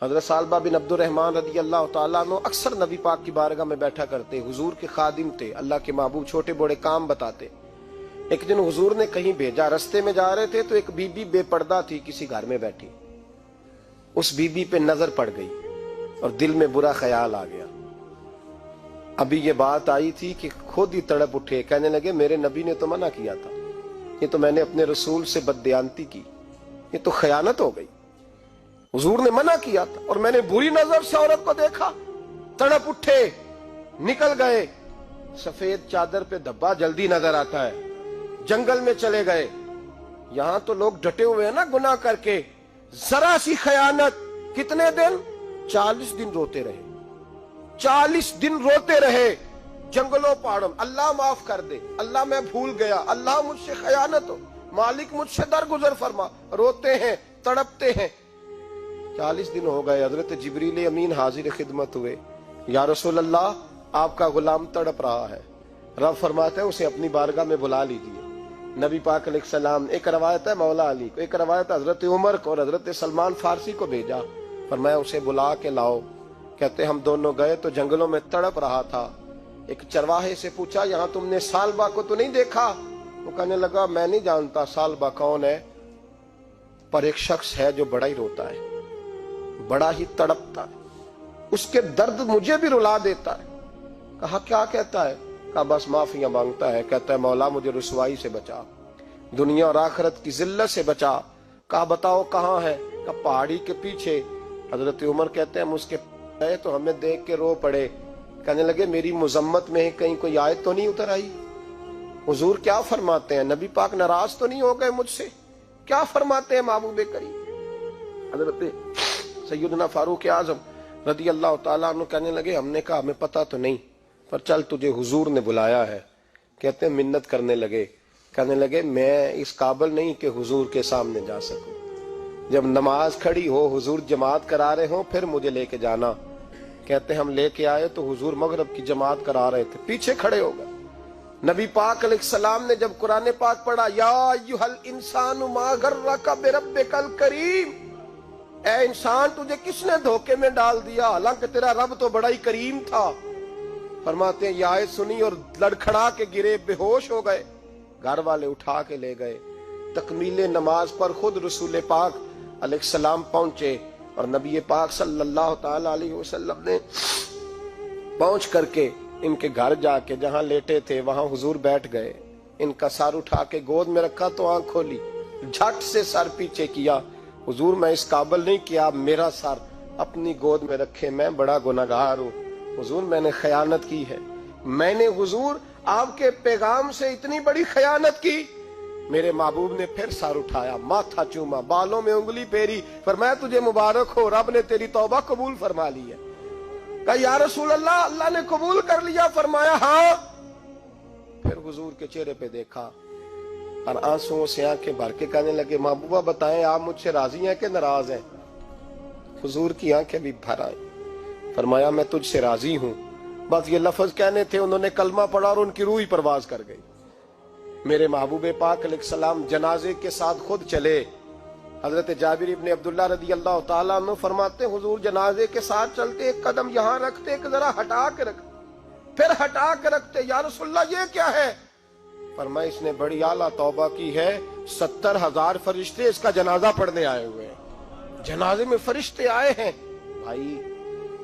حضرت سالبہ بن عبد الرحمن رضی اللہ تعالیٰ عنہ اکثر نبی پاک کی بارگاہ میں بیٹھا کرتے، حضور کے خادم تھے، اللہ کے محبوب، چھوٹے بڑے کام بتاتے۔ ایک دن حضور نے کہیں بھیجا، رستے میں جا رہے تھے تو ایک بی بی بے پردہ تھی کسی گھر میں بیٹھی، اس بی بی پہ نظر پڑ گئی اور دل میں برا خیال آ گیا۔ ابھی یہ بات آئی تھی کہ خود ہی تڑپ اٹھے، کہنے لگے میرے نبی نے تو منع کیا تھا، یہ تو میں نے اپنے رسول سے بددیانتی کی، یہ تو خیانت ہو گئی، حضور نے منع کیا تھا اور میں نے بری نظر سے عورت کو دیکھا۔ تڑپ اٹھے، نکل گئے، سفید چادر پہ دھبا جلدی نظر آتا ہے، جنگل میں چلے گئے۔ یہاں تو لوگ ڈٹے ہوئے ہیں نا گناہ کر کے، ذرا سی خیانت، کتنے دن؟ 40 دن روتے رہے، 40 دن روتے رہے جنگلوں پہاڑوں، اللہ معاف کر دے، اللہ میں بھول گیا، اللہ مجھ سے خیانت ہو، مالک مجھ سے درگزر فرما، روتے ہیں، تڑپتے ہیں۔ 40 دن ہو گئے، حضرت جبریل امین حاضر خدمت ہوئے، یا رسول اللہ آپ کا غلام تڑپ رہا ہے۔ رب فرماتے ہیں اسے اپنی بارگاہ میں بلا لیجیے۔ نبی پاک علیہ السلام، ایک روایت ہے مولا علی کو، ایک روایت حضرت عمر کو اور حضرت سلمان فارسی کو بھیجا، فرمایا اسے بلا کے لاؤ۔ کہتے ہم دونوں گئے تو جنگلوں میں تڑپ رہا تھا۔ ایک چرواہے سے پوچھا یہاں تم نے سالبہ کو تو نہیں دیکھا؟ وہ کہنے لگا میں نہیں جانتا سالبہ کون ہے، پر ایک شخص ہے جو بڑا ہی روتا ہے، بڑا ہی تڑپتا ہے، اس کے درد مجھے بھی رلا دیتا ہے۔ کہا کیا کہتا ہے؟ کہا بس معافیاں مانگتا ہے، کہتا ہے مولا مجھے رسوائی سے بچا، دنیا اور آخرت کی ذلت سے بچا۔ کہا بتاؤ کہاں ہے؟ کہا پہاڑی کے پیچھے۔ حضرت عمر کہتے ہیں ہم اس کے گئے تو ہمیں دیکھ کے رو پڑے، کہنے لگے میری مذمت میں کہیں کوئی آیت تو نہیں اتر آئی؟ حضور کیا فرماتے ہیں؟ نبی پاک ناراض تو نہیں ہو گئے مجھ سے؟ کیا فرماتے ہیں محبوب کریم؟ حضرت سیدنا فاروق اعظم رضی اللہ تعالیٰ عنہ کہنے لگے ہم نے کہا ہمیں پتہ تو نہیں، پر چل تجھے حضور نے بلایا ہے۔ کہتے ہیں منت کرنے لگے، کہنے لگے میں اس قابل نہیں کہ حضور کے سامنے جا سکوں، جب نماز کھڑی ہو حضور جماعت کرا رہے ہوں پھر مجھے لے کے جانا۔ کہتے ہیں ہم لے کے آئے تو حضور مغرب کی جماعت کرا رہے تھے، پیچھے کھڑے ہو گئے۔ نبی پاک علیہ السلام نے جب قرآن پاک پڑھا، یا ایھا الانسان ما غرک بربک الکریم، اے انسان تجھے کس نے دھوکے میں ڈال دیا، حالانکہ تیرا رب تو بڑا ہی کریم تھا۔ فرماتے ہیں یہ آیت سنی اور لڑکھڑا کے گرے، بے ہوش ہو گئے، گھر والے اٹھا کے لے گئے۔ تکمیل نماز پر خود رسول پاک علیہ السلام پہنچے اور نبی پاک صلی اللہ تعالی علیہ وسلم نے پہنچ کر کے ان کے گھر جا کے جہاں لیٹے تھے وہاں حضور بیٹھ گئے، ان کا سر اٹھا کے گود میں رکھا تو آنکھ کھولی، جھٹ سے سر پیچھے کیا۔ حضور میں اس قابل نہیں کہ آپ میرا سر اپنی گود میں رکھے، میں بڑا گناہگار ہوں حضور، میں نے خیانت کی ہے، میں نے حضور آپ کے پیغام سے اتنی بڑی خیانت کی۔ میرے محبوب نے پھر سر اٹھایا، ماتھا چوما، بالوں میں انگلی پھیری، فرمایا تجھے مبارک ہو، رب نے تیری توبہ قبول فرما لی ہے۔ کہا یا رسول اللہ اللہ نے قبول کر لیا؟ فرمایا ہاں۔ پھر حضور کے چہرے پہ دیکھا اور آنسوؤں سے آنکھیں بھر کے کہنے لگے محبوبہ بتائیں آپ مجھ سے راضی ہیں کہ ناراض ہیں؟ حضور کی آنکھیں بھی بھر آئیں، فرمایا میں تجھ سے راضی ہوں، بس یہ لفظ کہنے تھے، انہوں نے کلمہ پڑھا اور ان کی روح ہی پرواز کر گئی۔ میرے محبوب پاک علیہ السلام جنازے کے ساتھ خود چلے۔ حضرت جابر ابن عبداللہ رضی اللہ تعالیٰ عنہ فرماتے ہیں حضور جنازے کے ساتھ چلتے، ایک قدم یہاں رکھتے، ایک ذرا ہٹا کے رکھتے، پھر ہٹا کے رکھتے، یا رسول اللہ یہ کیا ہے؟ فرمایا اس نے بڑی اعلیٰ توبہ کی ہے، 70,000 فرشتے اس کا جنازہ پڑھنے آئے ہوئے ہیں، جنازے میں فرشتے آئے ہیں۔ بھائی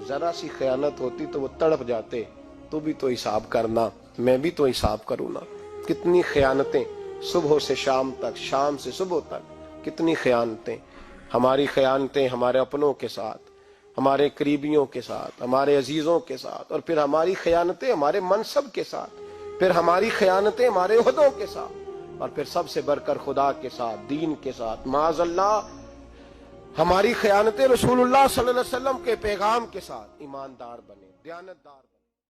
ذرا سی خیانت ہوتی تو وہ تڑپ جاتے، تو بھی تو حساب کرنا، میں بھی تو حساب کروں نا۔ کتنی خیانتیں صبح سے شام تک، شام سے صبح تک، کتنی خیانتیں، ہماری خیانتیں ہمارے اپنوں کے ساتھ، ہمارے قریبیوں کے ساتھ، ہمارے عزیزوں کے ساتھ، اور پھر ہماری خیانتیں ہمارے منصب کے ساتھ، پھر ہماری خیانتیں ہمارے عہدوں کے ساتھ، اور پھر سب سے بڑھ کر خدا کے ساتھ، دین کے ساتھ۔ معاذ اللہ ہماری خیانتیں رسول اللہ صلی اللہ علیہ وسلم کے پیغام کے ساتھ۔ ایماندار بنے، دیانتدار بنے۔